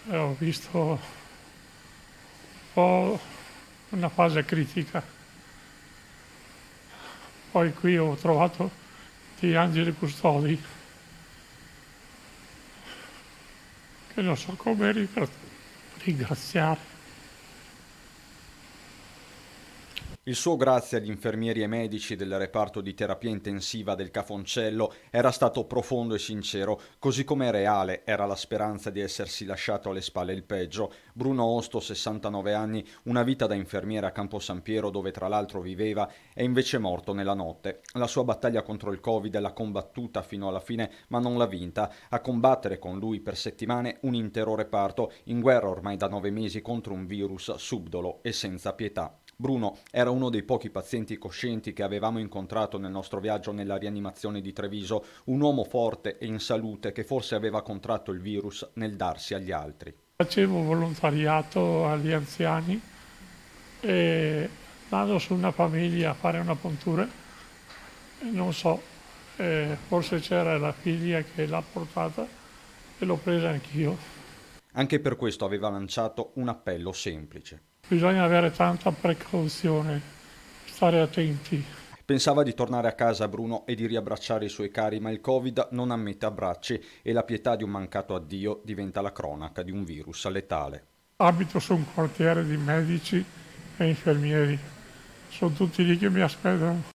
e ho visto un po' una fase critica. Poi qui ho trovato degli angeli custodi che non so come ringraziare. Il suo grazie agli infermieri e medici del reparto di terapia intensiva del Cafoncello era stato profondo e sincero, così come reale era la speranza di essersi lasciato alle spalle il peggio. Bruno Osto, 69 anni, una vita da infermiere a Campo San Piero, dove tra l'altro viveva, è invece morto nella notte. La sua battaglia contro il Covid l'ha combattuta fino alla fine, ma non l'ha vinta. A combattere con lui per settimane un intero reparto, in guerra ormai da 9 mesi contro un virus subdolo e senza pietà. Bruno era uno dei pochi pazienti coscienti che avevamo incontrato nel nostro viaggio nella rianimazione di Treviso, un uomo forte e in salute che forse aveva contratto il virus nel darsi agli altri. Facevo volontariato agli anziani e andando su una famiglia a fare una puntura, non so, forse c'era la figlia che l'ha portata e l'ho presa anch'io. Anche per questo aveva lanciato un appello semplice. Bisogna avere tanta precauzione, stare attenti. Pensava di tornare a casa Bruno e di riabbracciare i suoi cari, ma il Covid non ammette abbracci e la pietà di un mancato addio diventa la cronaca di un virus letale. Abito su un quartiere di medici e infermieri, sono tutti lì che mi aspettano.